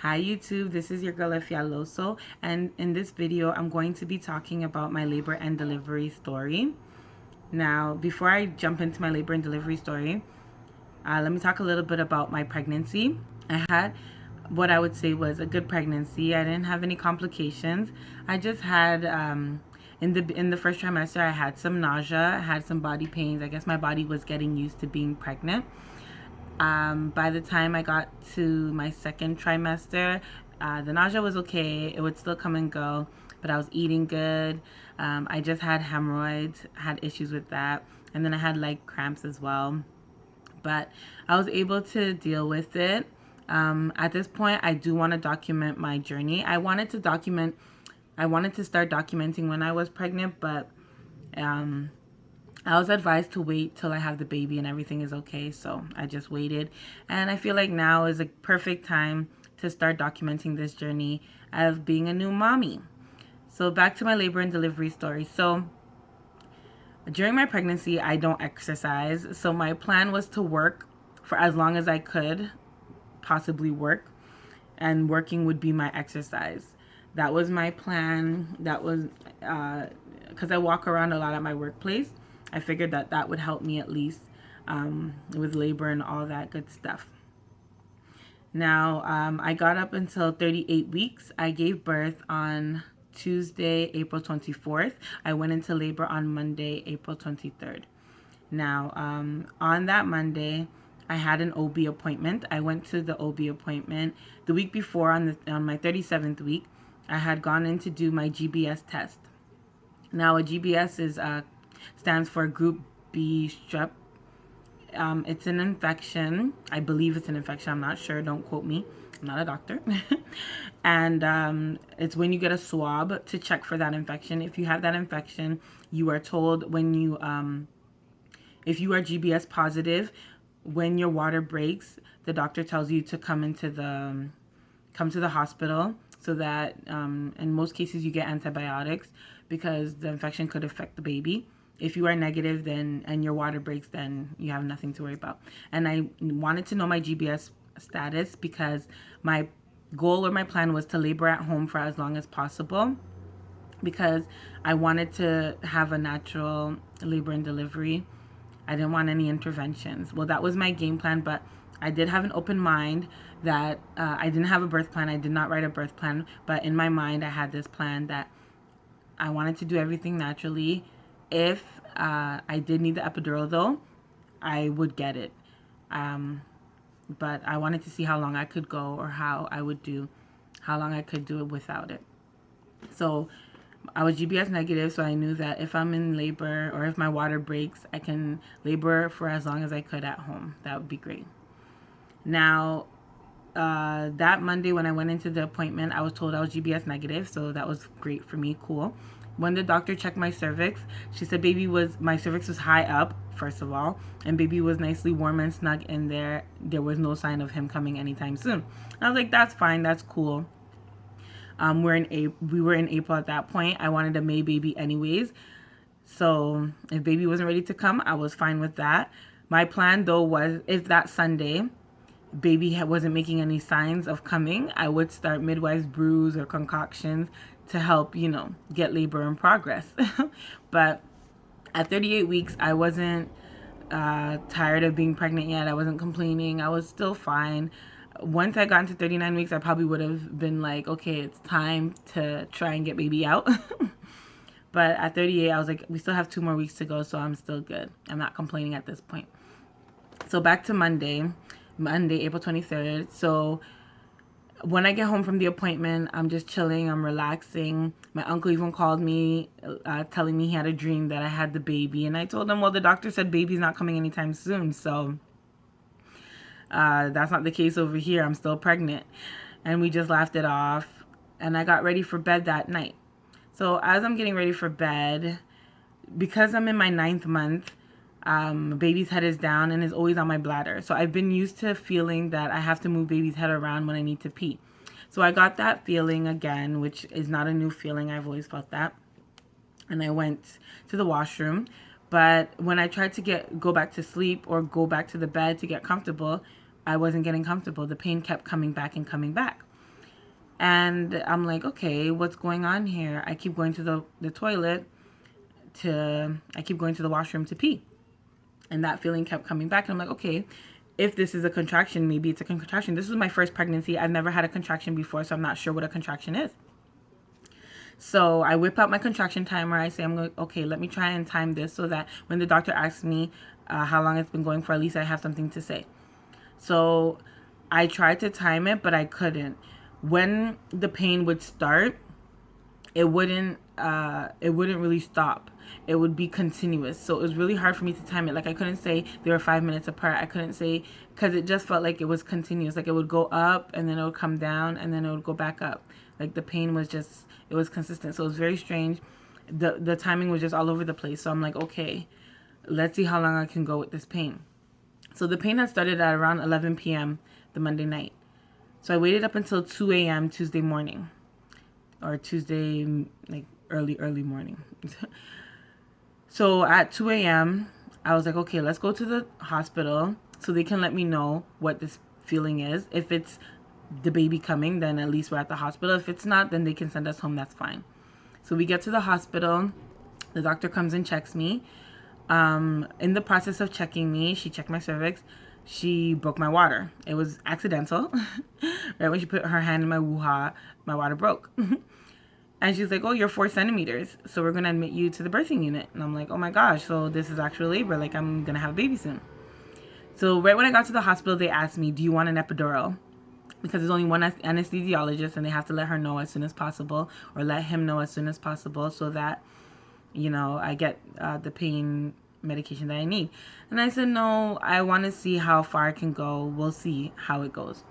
Hi YouTube, this is your girl Efialoso, and in this video I'm going to be talking about my labor and delivery story. Now, before I jump into my labor and delivery story, let me talk a little bit about my pregnancy. I had what I would say was a good pregnancy. I didn't have any complications. I just had in the first trimester I had some nausea, I had some body pains. I guess my body was getting used to being pregnant. By the time I got to my second trimester, the nausea was okay. It would still come and go, but I was eating good. I just had hemorrhoids, had issues with that. And then I had leg cramps as well. But I was able to deal with it. At this point, I do want to document my journey. I wanted to start documenting when I was pregnant, but um, I was advised to wait till I have the baby and everything is okay, so I just waited. And I feel like now is a perfect time to start documenting this journey of being a new mommy. So back to my labor and delivery story. So during my pregnancy, I don't exercise. So my plan was to work for as long as I could possibly work, and working would be my exercise. That was my plan. That was because I walk around a lot at my workplace. I figured that that would help me at least with labor and all that good stuff. Now, I got up until 38 weeks. I gave birth on Tuesday, April 24th. I went into labor on Monday, April 23rd. Now, on that Monday, I had an OB appointment. I went to the OB appointment the week before on my 37th week. I had gone in to do my GBS test. Now, a GBS stands for Group B strep. It's an infection. I believe it's an infection. I'm not sure. Don't quote me. I'm not a doctor. And it's when you get a swab to check for that infection. If you have that infection, you are told if you are GBS positive, when your water breaks, the doctor tells you to come to the hospital so that in most cases you get antibiotics because the infection could affect the baby. If you are negative and your water breaks, then you have nothing to worry about. And I wanted to know my GBS status because my goal or my plan was to labor at home for as long as possible because I wanted to have a natural labor and delivery. I didn't want any interventions. Well, that was my game plan, but I did have an open mind that I didn't have a birth plan. I did not write a birth plan, but in my mind, I had this plan that I wanted to do everything naturally. If I did need the epidural, though, I would get it. But I wanted to see how long I could go or how long I could do it without it. So I was GBS negative, so I knew that if I'm in labor or if my water breaks, I can labor for as long as I could at home. That would be great. Now, that Monday when I went into the appointment, I was told I was GBS negative, so that was great for me, cool. When the doctor checked my cervix, she said my cervix was high up, first of all, and baby was nicely warm and snug in there. There was no sign of him coming anytime soon. And I was like, that's fine, that's cool. We were in April at that point. I wanted a May baby anyways. So if baby wasn't ready to come, I was fine with that. My plan though was if that Sunday baby wasn't making any signs of coming, I would start midwife's brews or concoctions to help, get labor in progress. But at 38 weeks, I wasn't tired of being pregnant yet. I wasn't complaining. I was still fine. Once I got into 39 weeks, I probably would have been like, okay, it's time to try and get baby out. But at 38, I was like, we still have 2 more weeks to go, so I'm still good. I'm not complaining at this point. So back to Monday, April 23rd. So when I get home from the appointment, I'm just chilling, I'm relaxing. My uncle even called me, telling me he had a dream that I had the baby. And I told him, well, the doctor said baby's not coming anytime soon. So that's not the case over here. I'm still pregnant. And we just laughed it off. And I got ready for bed that night. So as I'm getting ready for bed, because I'm in my 9th month, baby's head is down and is always on my bladder. So I've been used to feeling that I have to move baby's head around when I need to pee. So I got that feeling again, which is not a new feeling. I've always felt that. And I went to the washroom. But when I tried to go back to sleep or go back to the bed to get comfortable, I wasn't getting comfortable. The pain kept coming back and coming back. And I'm like, okay, what's going on here? I keep going to the toilet I keep going to the washroom to pee. And that feeling kept coming back. And I'm like, okay, if this is a contraction, maybe it's a contraction. This was my first pregnancy. I've never had a contraction before, so I'm not sure what a contraction is. So I whip out my contraction timer. I say, I'm going, okay, let me try and time this so that when the doctor asks me how long it's been going for, at least I have something to say. So I tried to time it, but I couldn't. When the pain would start, it wouldn't really stop. It would be continuous. So it was really hard for me to time it. Like I couldn't say they were 5 minutes apart. I couldn't say, because it just felt like it was continuous. Like it would go up and then it would come down and then it would go back up. Like the pain was just, it was consistent. So it was very strange. The timing was just all over the place. So I'm like, okay, let's see how long I can go with this pain. So the pain had started at around 11 p.m. the Monday night. So I waited up until 2 a.m. Tuesday morning, or Tuesday, like early morning. So at 2 a.m., I was like, okay, let's go to the hospital so they can let me know what this feeling is. If it's the baby coming, then at least we're at the hospital. If it's not, then they can send us home. That's fine. So we get to the hospital. The doctor comes and checks me. In the process of checking me, she checked my cervix. She broke my water. It was accidental. Right when she put her hand in my woo-ha, my water broke. And she's like, oh, you're 4 centimeters. So we're going to admit you to the birthing unit. And I'm like, oh my gosh, so this is actual labor. Like, I'm going to have a baby soon. So right when I got to the hospital, they asked me, do you want an epidural? Because there's only one anesthesiologist and they have to let her know as soon as possible, or let him know as soon as possible, so that, you know, I get the pain medication that I need. And I said, no, I want to see how far I can go. We'll see how it goes.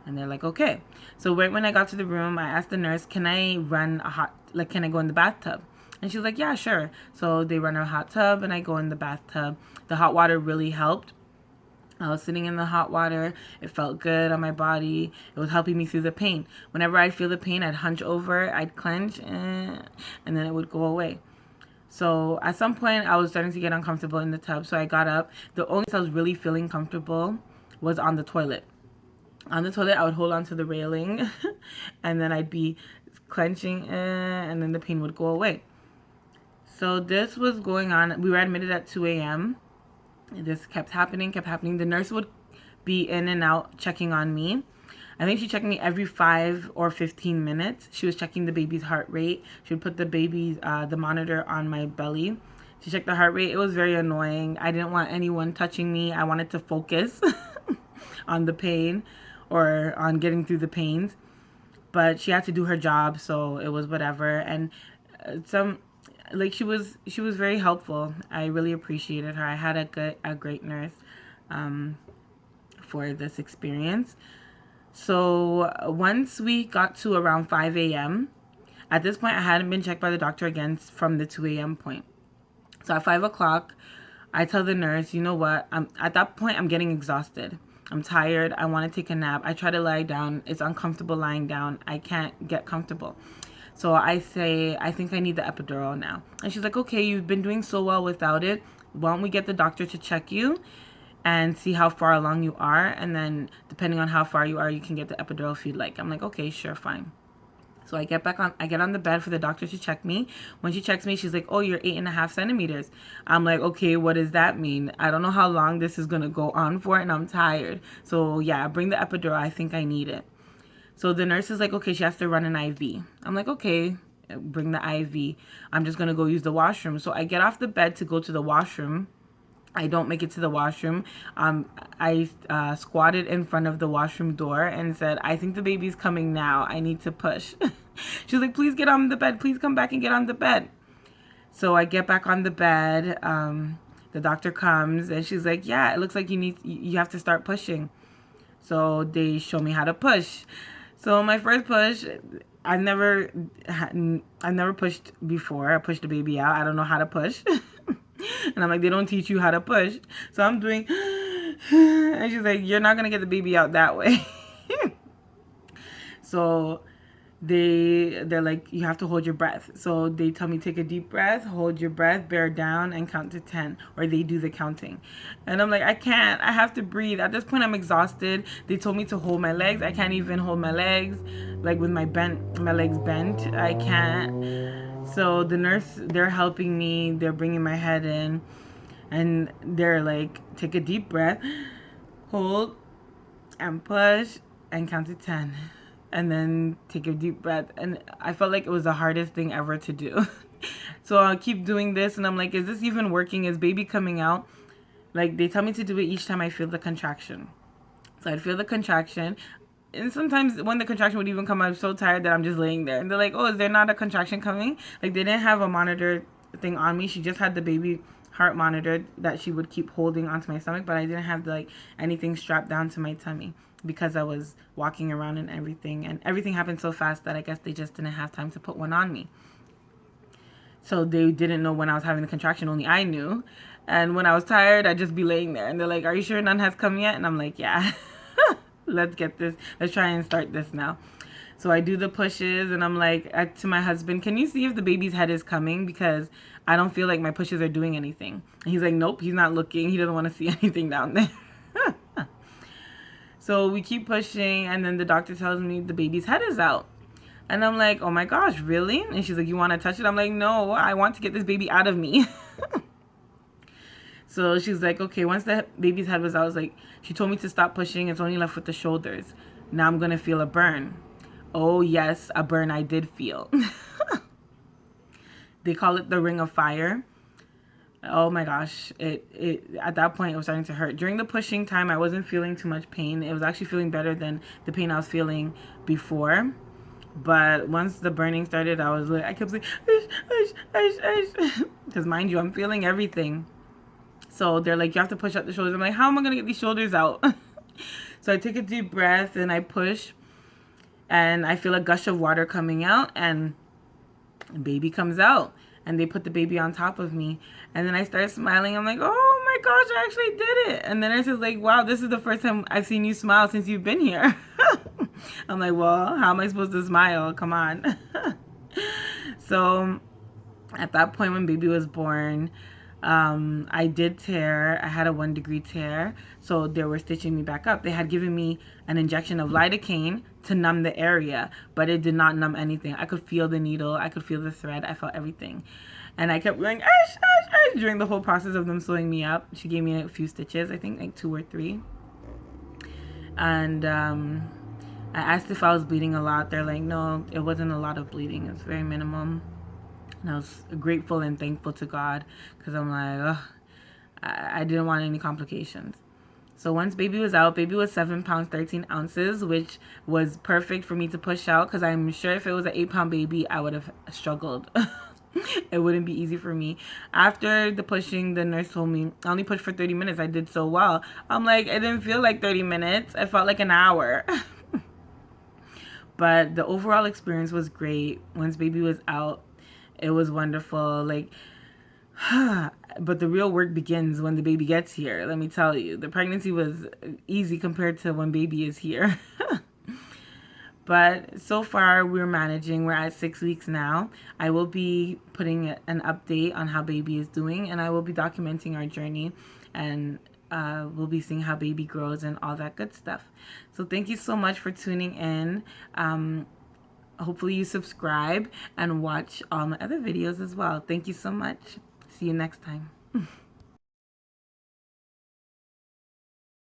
And they're like, okay. So right when I got to the room, I asked the nurse, can I run can I go in the bathtub? And she was like, yeah, sure. So they run a hot tub and I go in the bathtub. The hot water really helped. I was sitting in the hot water. It felt good on my body. It was helping me through the pain. Whenever I'd feel the pain, I'd hunch over, I'd clench, and then it would go away. So at some point, I was starting to get uncomfortable in the tub. So I got up. The only time I was really feeling comfortable was on the toilet. On the toilet, I would hold on to the railing, and then I'd be clenching, and then the pain would go away. So this was going on. We were admitted at 2 a.m. This kept happening. The nurse would be in and out checking on me. I think she checked me every 5 or 15 minutes. She was checking the baby's heart rate. She would put the the monitor on my belly. She checked the heart rate. It was very annoying. I didn't want anyone touching me. I wanted to focus on the pain, or on getting through the pains. But she had to do her job, so it was whatever. And she was very helpful. I really appreciated her. I had a great nurse for this experience. So once we got to around 5 a.m., at this point I hadn't been checked by the doctor again from the 2 a.m. point. So at 5 o'clock, I tell the nurse, you know what? At that point, I'm getting exhausted. I'm tired. I want to take a nap. I try to lie down. It's uncomfortable lying down. I can't get comfortable. So I say, I think I need the epidural now. And she's like, okay, you've been doing so well without it. Why don't we get the doctor to check you and see how far along you are? And then depending on how far you are, you can get the epidural if you'd like. I'm like, okay, sure, fine. So I get on the bed for the doctor to check me. When she checks me, she's like, oh, you're 8.5 centimeters. I'm like, okay, what does that mean? I don't know how long this is going to go on for, and I'm tired. So yeah, bring the epidural. I think I need it. So the nurse is like, okay, she has to run an IV. I'm like, okay, bring the IV. I'm just going to go use the washroom. So I get off the bed to go to the washroom. I don't make it to the washroom. I squatted in front of the washroom door and said, I think the baby's coming now. I need to push. She was like, please get on the bed. Please come back and get on the bed. So I get back on the bed. The doctor comes and she's like, yeah, it looks like you have to start pushing. So they show me how to push. So my first push, I've never pushed before. I pushed the baby out. I don't know how to push. And I'm like, they don't teach you how to push. So I'm doing, and she's like, you're not going to get the baby out that way. So they're like, you have to hold your breath. So they tell me, take a deep breath, hold your breath, bear down, and count to 10. Or they do the counting. And I'm like, I can't. I have to breathe. At this point, I'm exhausted. They told me to hold my legs. I can't even hold my legs. Like with my legs bent, I can't. So the nurse, they're helping me. They're bringing my head in. And they're like, take a deep breath, hold, and push, and count to 10. And then take a deep breath. And I felt like it was the hardest thing ever to do. So I'll keep doing this, and I'm like, is this even working? Is baby coming out? Like, they tell me to do it each time I feel the contraction. So I'd feel the contraction. And sometimes when the contraction would even come, I'm so tired that I'm just laying there. And they're like, oh, is there not a contraction coming? Like, they didn't have a monitor thing on me. She just had the baby heart monitor that she would keep holding onto my stomach. But I didn't have, like, anything strapped down to my tummy because I was walking around and everything. And everything happened so fast that I guess they just didn't have time to put one on me. So they didn't know when I was having the contraction. Only I knew. And when I was tired, I'd just be laying there. And they're like, are you sure none has come yet? And I'm like, yeah. Let's get this. Let's try and start this now. So I do the pushes, and I'm like to my husband, can you see if the baby's head is coming? Because I don't feel like my pushes are doing anything. And he's like, nope, he's not looking. He doesn't want to see anything down there. So we keep pushing, and then the doctor tells me the baby's head is out. And I'm like, oh my gosh, really? And she's like, you want to touch it? I'm like, no, I want to get this baby out of me. So she's like, okay, once the baby's head was out, I was like, she told me to stop pushing. It's only left with the shoulders. Now I'm going to feel a burn. Oh, yes, a burn I did feel. They call it the ring of fire. Oh my gosh. It at that point, it was starting to hurt. During the pushing time, I wasn't feeling too much pain. It was actually feeling better than the pain I was feeling before. But once the burning started, I was like, I kept saying, because mind you, I'm feeling everything. So they're like, you have to push out the shoulders. I'm like, how am I going to get these shoulders out? So I take a deep breath and I push. And I feel a gush of water coming out. And baby comes out. And they put the baby on top of me. And then I start smiling. I'm like, oh my gosh, I actually did it. And then it's just like, wow, this is the first time I've seen you smile since you've been here. I'm like, well, how am I supposed to smile? Come on. So at that point when baby was born, I did tear. I had a 1-degree tear. So they were stitching me back up. They had given me an injection of lidocaine to numb the area, but it did not numb anything. I could feel the needle. I could feel the thread. I felt everything. And I kept going, ash, ash, ash, during the whole process of them sewing me up. She gave me a few stitches, I think like 2 or 3. And I asked if I was bleeding a lot. They're like, no, it wasn't a lot of bleeding. It was very minimum. And I was grateful and thankful to God because I'm like, ugh, I didn't want any complications. So once baby was out, baby was 7 pounds, 13 ounces, which was perfect for me to push out because I'm sure if it was an 8-pound baby, I would have struggled. It wouldn't be easy for me. After the pushing, the nurse told me, I only pushed for 30 minutes. I did so well. I'm like, it didn't feel like 30 minutes. I felt like an hour. But the overall experience was great. Once baby was out, it was wonderful. Like, but the real work begins when the baby gets here. Let me tell you, the pregnancy was easy compared to when baby is here. But so far we're managing. We're at 6 weeks now. I will be putting an update on how baby is doing, and I will be documenting our journey, and we'll be seeing how baby grows and all that good stuff. So thank you so much for tuning in. Hopefully you subscribe and watch all my other videos as well. Thank you so much. See you next time.